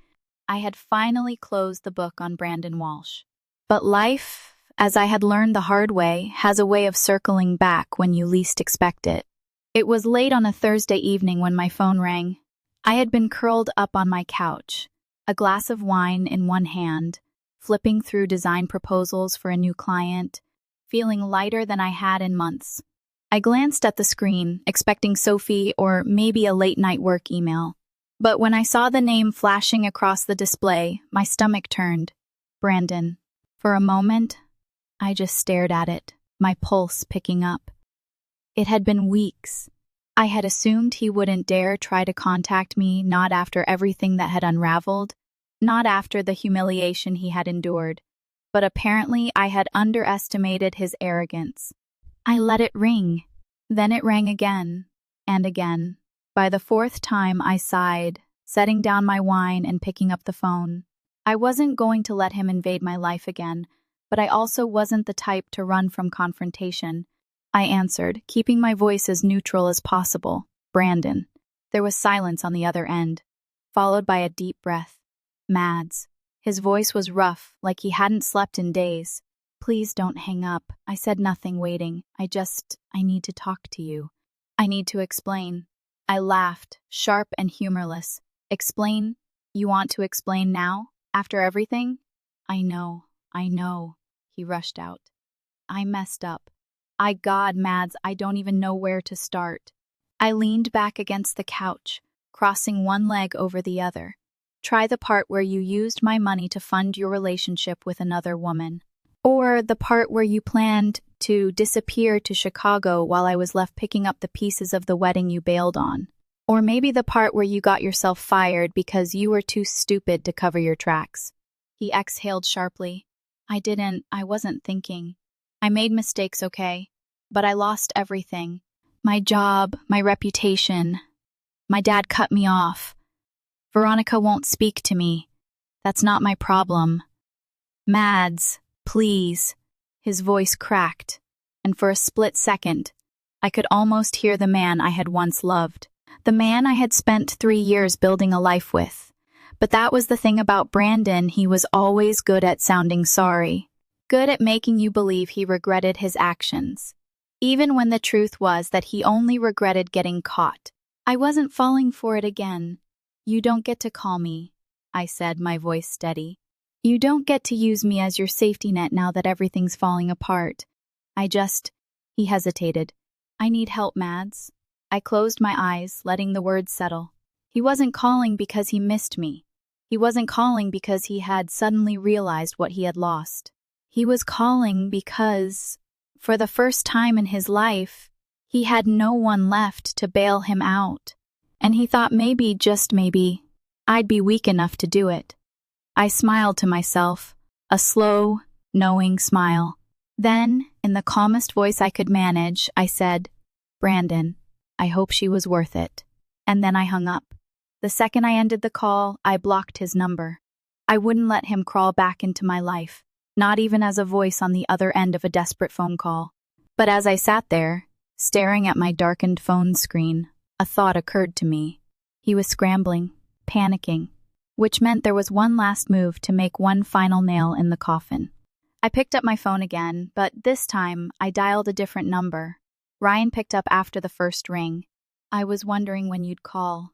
I had finally closed the book on Brandon Walsh. But life, as I had learned the hard way, has a way of circling back when you least expect it. It was late on a Thursday evening when my phone rang. I had been curled up on my couch, a glass of wine in one hand, flipping through design proposals for a new client, feeling lighter than I had in months. I glanced at the screen, expecting Sophie or maybe a late-night work email. But when I saw the name flashing across the display, my stomach turned. Brandon. For a moment, I just stared at it, my pulse picking up. It had been weeks. I had assumed he wouldn't dare try to contact me, not after everything that had unraveled, not after the humiliation he had endured. But apparently I had underestimated his arrogance. I let it ring. Then it rang again, and again. By the fourth time I sighed, setting down my wine and picking up the phone. I wasn't going to let him invade my life again, but I also wasn't the type to run from confrontation. I answered, keeping my voice as neutral as possible. "Brandon." There was silence on the other end, followed by a deep breath. "Mads." His voice was rough, like he hadn't slept in days. Please don't hang up. I said nothing, waiting. I need to talk to you. I need to explain. I laughed, sharp and humorless. Explain? You want to explain now? After everything? I know, he rushed out. I messed up. God, Mads, I don't even know where to start. I leaned back against the couch, crossing one leg over the other. Try the part where you used my money to fund your relationship with another woman. Or the part where you planned to disappear to Chicago while I was left picking up the pieces of the wedding you bailed on. Or maybe the part where you got yourself fired because you were too stupid to cover your tracks. He exhaled sharply. I wasn't thinking. I made mistakes, okay? But I lost everything. My job, my reputation. My dad cut me off. Veronica won't speak to me. That's not my problem. Mads, please. His voice cracked, and for a split second, I could almost hear the man I had once loved. The man I had spent 3 years building a life with. But that was the thing about Brandon, he was always good at sounding sorry. Good at making you believe he regretted his actions. Even when the truth was that he only regretted getting caught. I wasn't falling for it again. You don't get to call me, I said, my voice steady. You don't get to use me as your safety net now that everything's falling apart. He hesitated. I need help, Mads. I closed my eyes, letting the words settle. He wasn't calling because he missed me. He wasn't calling because he had suddenly realized what he had lost. He was calling because, for the first time in his life, he had no one left to bail him out. And he thought maybe, just maybe, I'd be weak enough to do it. I smiled to myself, a slow, knowing smile. Then, in the calmest voice I could manage, I said, Brandon, I hope she was worth it. And then I hung up. The second I ended the call, I blocked his number. I wouldn't let him crawl back into my life, not even as a voice on the other end of a desperate phone call. But as I sat there, staring at my darkened phone screen, a thought occurred to me. He was scrambling, panicking, which meant there was one last move to make one final nail in the coffin. I picked up my phone again, but this time I dialed a different number. Ryan picked up after the first ring. I was wondering when you'd call.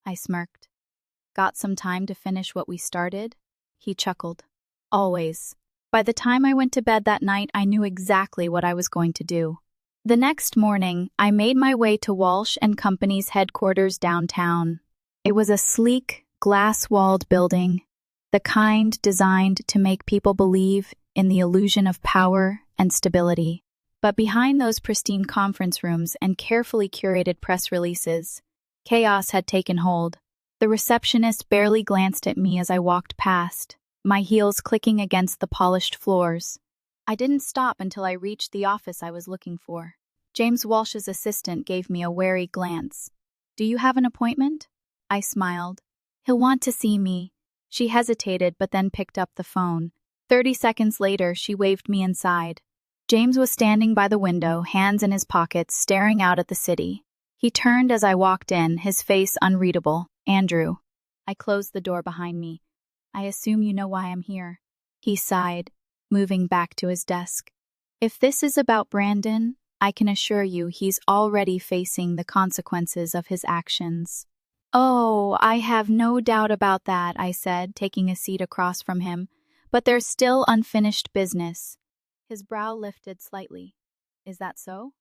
I smirked. Got some time to finish what we started? He chuckled. Always. By the time I went to bed that night, I knew exactly what I was going to do. The next morning, I made my way to Walsh & Company's headquarters downtown. It was a sleek, glass-walled building, the kind designed to make people believe in the illusion of power and stability. But behind those pristine conference rooms and carefully curated press releases, chaos had taken hold. The receptionist barely glanced at me as I walked past, my heels clicking against the polished floors. I didn't stop until I reached the office I was looking for. James Walsh's assistant gave me a wary glance. Do you have an appointment? I smiled. He'll want to see me. She hesitated but then picked up the phone. 30 seconds later, she waved me inside. James was standing by the window, hands in his pockets, staring out at the city. He turned as I walked in, his face unreadable. Andrew. I closed the door behind me. I assume you know why I'm here. He sighed, moving back to his desk. If this is about Brandon, I can assure you he's already facing the consequences of his actions. Oh, I have no doubt about that, I said, taking a seat across from him. But there's still unfinished business. His brow lifted slightly. Is that so?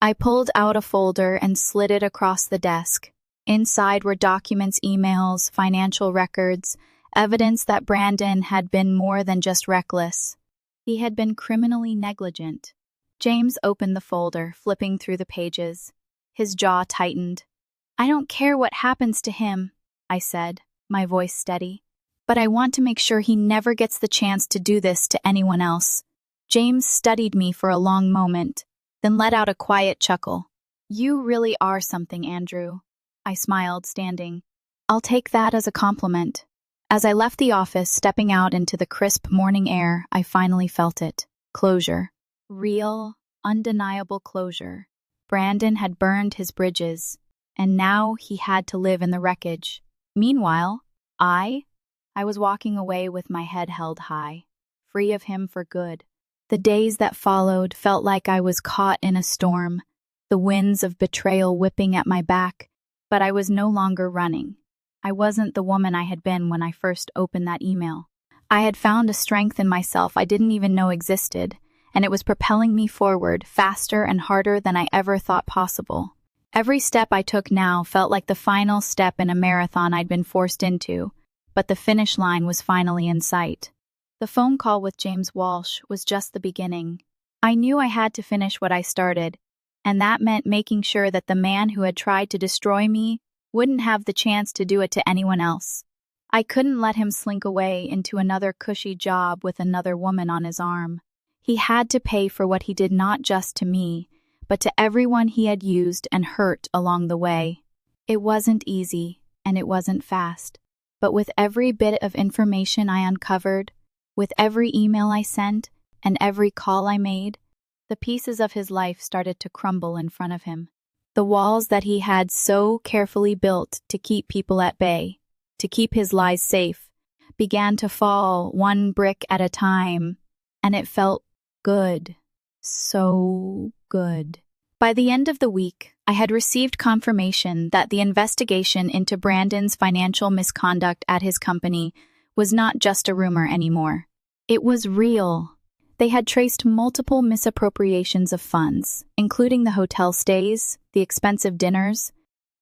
I pulled out a folder and slid it across the desk. Inside were documents, emails, financial records, evidence that Brandon had been more than just reckless. He had been criminally negligent. James opened the folder, flipping through the pages. His jaw tightened. I don't care what happens to him, I said, my voice steady. But I want to make sure he never gets the chance to do this to anyone else. James studied me for a long moment, then let out a quiet chuckle. You really are something, Andrew. I smiled, standing. I'll take that as a compliment. As I left the office, stepping out into the crisp morning air, I finally felt it. Closure. Real, undeniable closure. Brandon had burned his bridges, and now he had to live in the wreckage. Meanwhile, I was walking away with my head held high, free of him for good. The days that followed felt like I was caught in a storm, the winds of betrayal whipping at my back, but I was no longer running. I wasn't the woman I had been when I first opened that email. I had found a strength in myself I didn't even know existed, and it was propelling me forward faster and harder than I ever thought possible. Every step I took now felt like the final step in a marathon I'd been forced into, but the finish line was finally in sight. The phone call with James Walsh was just the beginning. I knew I had to finish what I started, and that meant making sure that the man who had tried to destroy me wouldn't have the chance to do it to anyone else. I couldn't let him slink away into another cushy job with another woman on his arm. He had to pay for what he did not just to me, but to everyone he had used and hurt along the way. It wasn't easy, and it wasn't fast. But with every bit of information I uncovered, with every email I sent, and every call I made, the pieces of his life started to crumble in front of him. The walls that he had so carefully built to keep people at bay, to keep his lies safe, began to fall one brick at a time, and it felt good. So good. By the end of the week, I had received confirmation that the investigation into Brandon's financial misconduct at his company was not just a rumor anymore. It was real. They had traced multiple misappropriations of funds, including the hotel stays, the expensive dinners,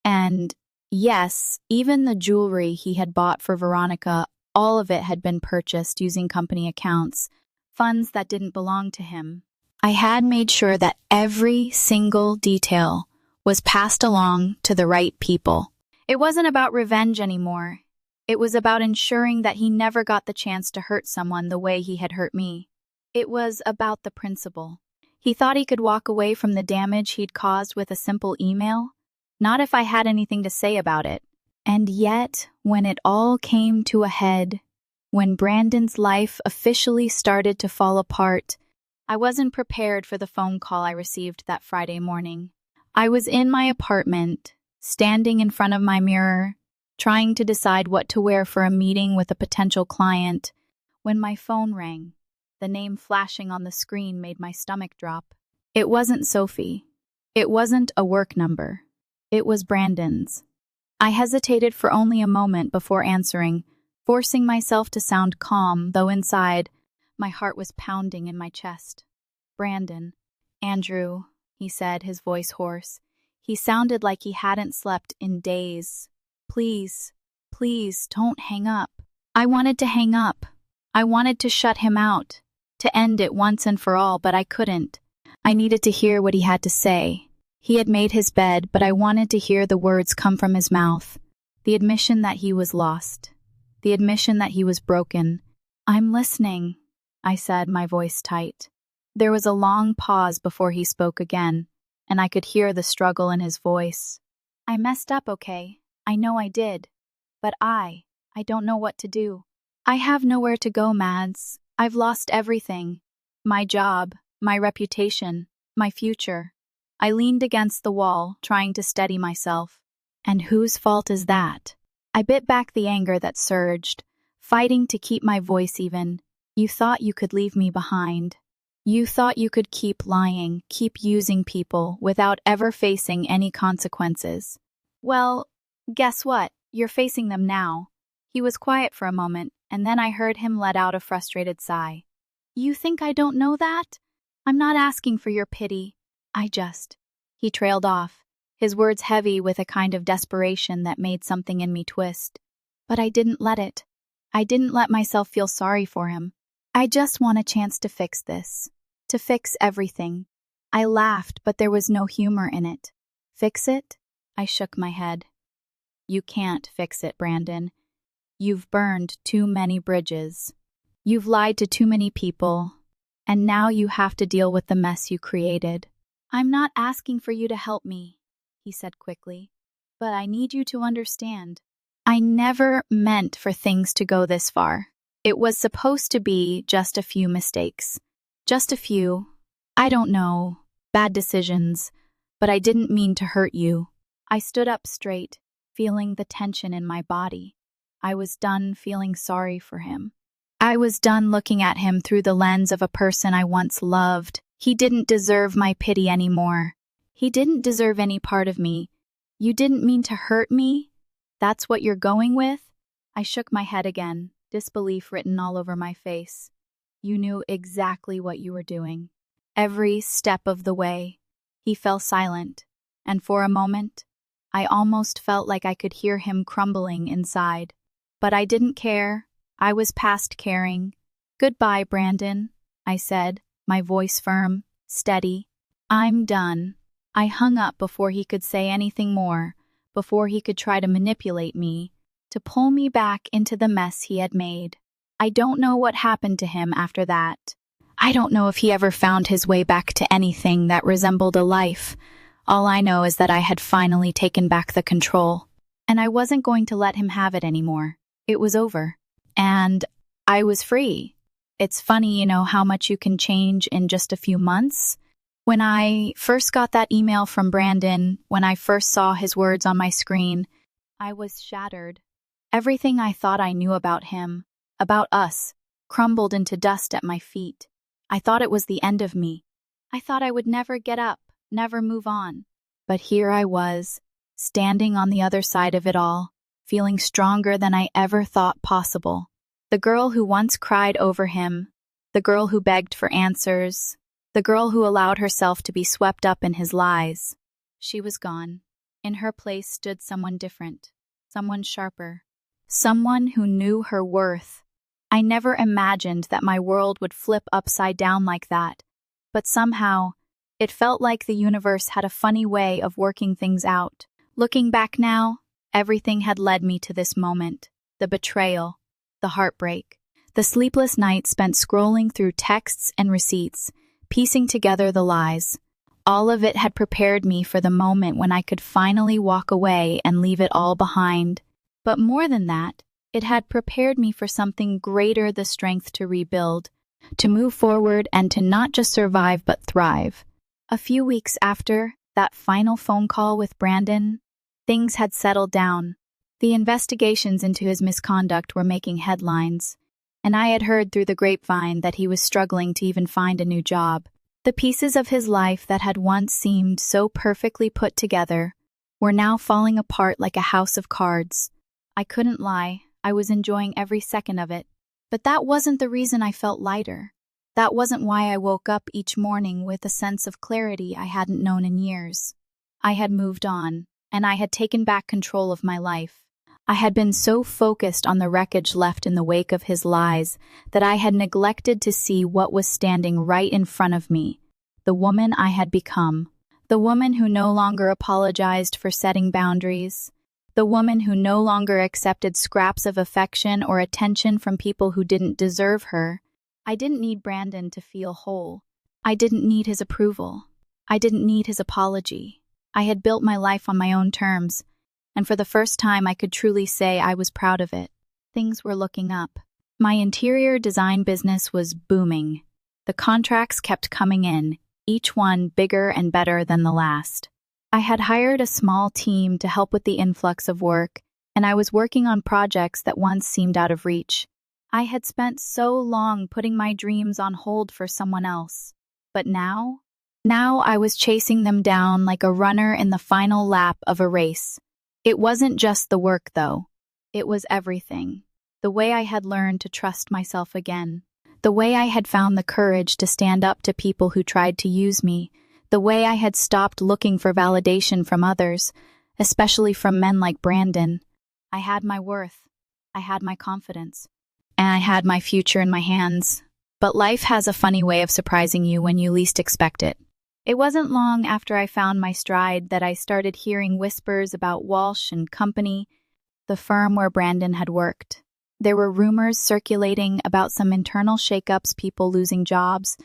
and, yes, even the jewelry he had bought for Veronica. All of it had been purchased using company accounts, funds that didn't belong to him. I had made sure that every single detail was passed along to the right people. It wasn't about revenge anymore. It was about ensuring that he never got the chance to hurt someone the way he had hurt me. It was about the principle. He thought he could walk away from the damage he'd caused with a simple email, not if I had anything to say about it. And yet, when it all came to a head, when Brandon's life officially started to fall apart, I wasn't prepared for the phone call I received that Friday morning. I was in my apartment, standing in front of my mirror, trying to decide what to wear for a meeting with a potential client, when my phone rang. The name flashing on the screen made my stomach drop. It wasn't Sophie. It wasn't a work number. It was Brandon's. I hesitated for only a moment before answering, forcing myself to sound calm, though inside, my heart was pounding in my chest. Brandon. Andrew, he said, his voice hoarse. He sounded like he hadn't slept in days. Please, please, don't hang up. I wanted to hang up. I wanted to shut him out, to end it once and for all, but I couldn't. I needed to hear what he had to say. He had made his bed, but I wanted to hear the words come from his mouth. The admission that he was lost. The admission that he was broken. I'm listening, I said, my voice tight. There was a long pause before he spoke again, and I could hear the struggle in his voice. I messed up, okay? I know I did. But I don't know what to do. I have nowhere to go, Mads. I've lost everything. My job, my reputation, my future. I leaned against the wall, trying to steady myself. And whose fault is that? I bit back the anger that surged, fighting to keep my voice even. You thought you could leave me behind. You thought you could keep lying, keep using people without ever facing any consequences. Well, guess what? You're facing them now. He was quiet for a moment, and then I heard him let out a frustrated sigh. You think I don't know that? I'm not asking for your pity. He trailed off, his words heavy with a kind of desperation that made something in me twist. But I didn't let it. I didn't let myself feel sorry for him. I just want a chance to fix this. To fix everything. I laughed, but there was no humor in it. Fix it? I shook my head. You can't fix it, Brandon. You've burned too many bridges. You've lied to too many people. And now you have to deal with the mess you created. I'm not asking for you to help me, he said quickly. But I need you to understand. I never meant for things to go this far. It was supposed to be just a few mistakes. Just a few. I don't know. Bad decisions. But I didn't mean to hurt you. I stood up straight, feeling the tension in my body. I was done feeling sorry for him. I was done looking at him through the lens of a person I once loved. He didn't deserve my pity anymore. He didn't deserve any part of me. You didn't mean to hurt me? That's what you're going with? I shook my head again, disbelief written all over my face. You knew exactly what you were doing. Every step of the way. He fell silent, and for a moment, I almost felt like I could hear him crumbling inside. But I didn't care. I was past caring. Goodbye, Brandon, I said, my voice firm, steady. I'm done. I hung up before he could say anything more, before he could try to manipulate me, to pull me back into the mess he had made. I don't know what happened to him after that. I don't know if he ever found his way back to anything that resembled a life. All I know is that I had finally taken back the control, and I wasn't going to let him have it anymore. It was over, and I was free. It's funny, how much you can change in just a few months. When I first got that email from Brandon, when I first saw his words on my screen, I was shattered. Everything I thought I knew about him, about us, crumbled into dust at my feet. I thought it was the end of me. I thought I would never get up, never move on. But here I was, standing on the other side of it all, feeling stronger than I ever thought possible. The girl who once cried over him, the girl who begged for answers, the girl who allowed herself to be swept up in his lies. She was gone. In her place stood someone different, someone sharper, someone who knew her worth. I never imagined that my world would flip upside down like that, but somehow, it felt like the universe had a funny way of working things out. Looking back now, everything had led me to this moment. The betrayal, the heartbreak, the sleepless nights spent scrolling through texts and receipts, piecing together the lies. All of it had prepared me for the moment when I could finally walk away and leave it all behind. But more than that, it had prepared me for something greater, the strength to rebuild, to move forward and to not just survive but thrive. A few weeks after that final phone call with Brandon, things had settled down. The investigations into his misconduct were making headlines, and I had heard through the grapevine that he was struggling to even find a new job. The pieces of his life that had once seemed so perfectly put together were now falling apart like a house of cards. I couldn't lie, I was enjoying every second of it. But that wasn't the reason I felt lighter. That wasn't why I woke up each morning with a sense of clarity I hadn't known in years. I had moved on, and I had taken back control of my life. I had been so focused on the wreckage left in the wake of his lies that I had neglected to see what was standing right in front of me, the woman I had become, the woman who no longer apologized for setting boundaries, the woman who no longer accepted scraps of affection or attention from people who didn't deserve her. I didn't need Brandon to feel whole. I didn't need his approval. I didn't need his apology. I had built my life on my own terms, and for the first time I could truly say I was proud of it. Things were looking up. My interior design business was booming. The contracts kept coming in, each one bigger and better than the last. I had hired a small team to help with the influx of work, and I was working on projects that once seemed out of reach. I had spent so long putting my dreams on hold for someone else. But now I was chasing them down like a runner in the final lap of a race. It wasn't just the work, though. It was everything. The way I had learned to trust myself again. The way I had found the courage to stand up to people who tried to use me. The way I had stopped looking for validation from others, especially from men like Brandon. I had my worth. I had my confidence. And I had my future in my hands. But life has a funny way of surprising you when you least expect it. It wasn't long after I found my stride that I started hearing whispers about Walsh and Company, the firm where Brandon had worked. There were rumors circulating about some internal shakeups, people losing jobs,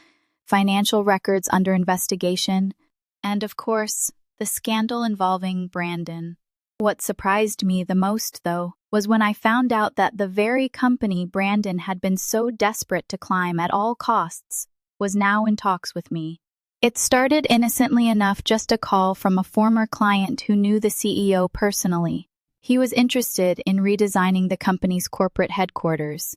financial records under investigation, and of course, the scandal involving Brandon. What surprised me the most, though, was when I found out that the very company Brandon had been so desperate to climb at all costs was now in talks with me. It started innocently enough, just a call from a former client who knew the CEO personally. He was interested in redesigning the company's corporate headquarters.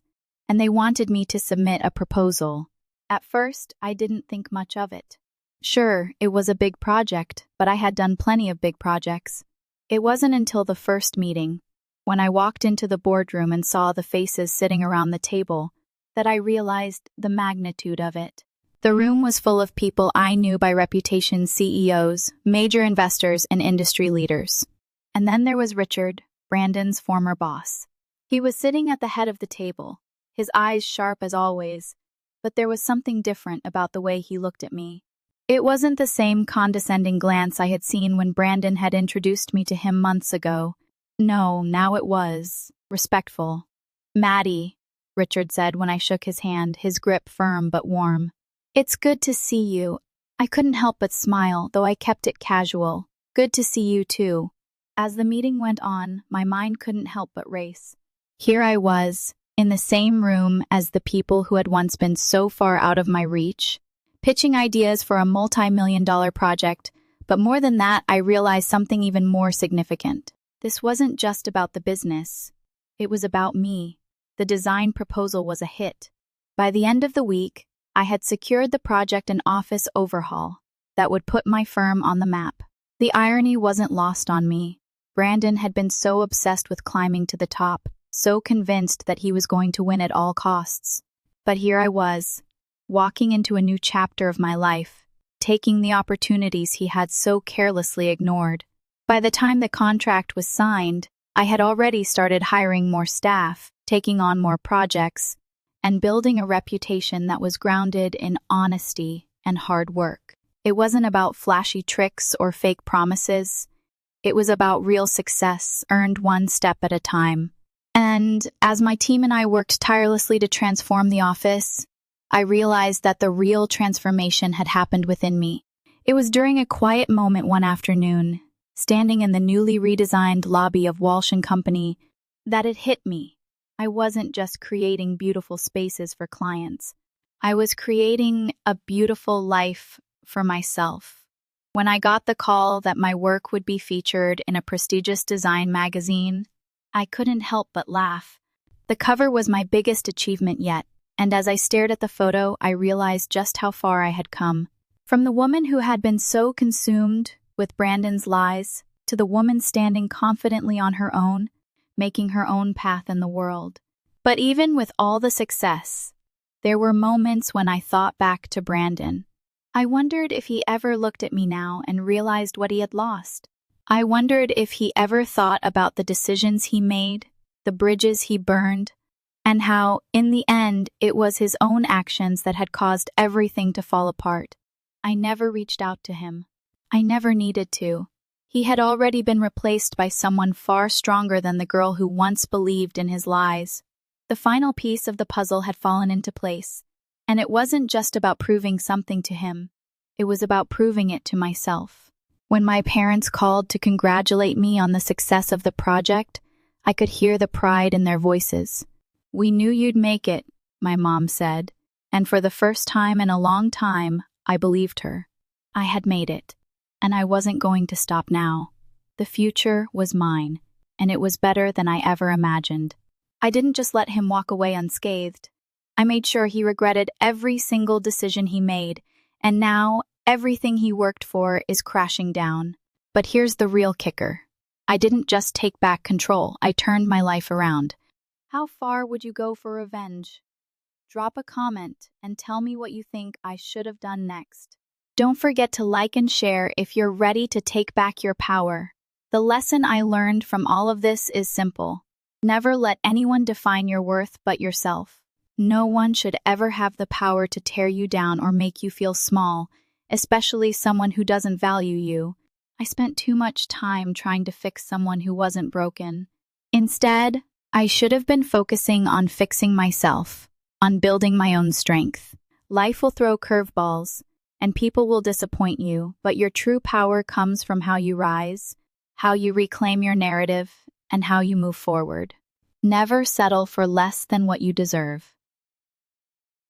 and they wanted me to submit a proposal. At first, I didn't think much of it. Sure, it was a big project, but I had done plenty of big projects. It wasn't until the first meeting, when I walked into the boardroom and saw the faces sitting around the table, that I realized the magnitude of it. The room was full of people I knew by reputation: CEOs, major investors, and industry leaders. And then there was Richard, Brandon's former boss. He was sitting at the head of the table, his eyes sharp as always, but there was something different about the way he looked at me. It wasn't the same condescending glance I had seen when Brandon had introduced me to him months ago. No, now it was respectful. "Maddie," Richard said when I shook his hand, his grip firm but warm. "It's good to see you." I couldn't help but smile, though I kept it casual. "Good to see you too." As the meeting went on, my mind couldn't help but race. Here I was, in the same room as the people who had once been so far out of my reach, pitching ideas for a multi-million-dollar project, but more than that, I realized something even more significant. This wasn't just about the business. It was about me. The design proposal was a hit. By the end of the week, I had secured the project an office overhaul that would put my firm on the map. The irony wasn't lost on me. Brandon had been so obsessed with climbing to the top, so convinced that he was going to win at all costs. But here I was, walking into a new chapter of my life, taking the opportunities he had so carelessly ignored. By the time the contract was signed, I had already started hiring more staff, taking on more projects, and building a reputation that was grounded in honesty and hard work. It wasn't about flashy tricks or fake promises. It was about real success, earned one step at a time. And as my team and I worked tirelessly to transform the office, I realized that the real transformation had happened within me. It was during a quiet moment one afternoon, standing in the newly redesigned lobby of Walsh & Company, that it hit me. I wasn't just creating beautiful spaces for clients. I was creating a beautiful life for myself. When I got the call that my work would be featured in a prestigious design magazine, I couldn't help but laugh. The cover was my biggest achievement yet, and as I stared at the photo, I realized just how far I had come. From the woman who had been so consumed with Brandon's lies, to the woman standing confidently on her own, making her own path in the world. But even with all the success, there were moments when I thought back to Brandon. I wondered if he ever looked at me now and realized what he had lost. I wondered if he ever thought about the decisions he made, the bridges he burned, and how, in the end, it was his own actions that had caused everything to fall apart. I never reached out to him. I never needed to. He had already been replaced by someone far stronger than the girl who once believed in his lies. The final piece of the puzzle had fallen into place, and it wasn't just about proving something to him. It was about proving it to myself. When my parents called to congratulate me on the success of the project, I could hear the pride in their voices. "We knew you'd make it," my mom said, and for the first time in a long time, I believed her. I had made it. And I wasn't going to stop now. The future was mine, and it was better than I ever imagined. I didn't just let him walk away unscathed. I made sure he regretted every single decision he made, and now everything he worked for is crashing down. But here's the real kicker. I didn't just take back control, I turned my life around. How far would you go for revenge? Drop a comment and tell me what you think I should have done next. Don't forget to like and share if you're ready to take back your power. The lesson I learned from all of this is simple. Never let anyone define your worth but yourself. No one should ever have the power to tear you down or make you feel small, especially someone who doesn't value you. I spent too much time trying to fix someone who wasn't broken. Instead, I should have been focusing on fixing myself, on building my own strength. Life will throw curveballs, and people will disappoint you, but your true power comes from how you rise, how you reclaim your narrative, and how you move forward. Never settle for less than what you deserve.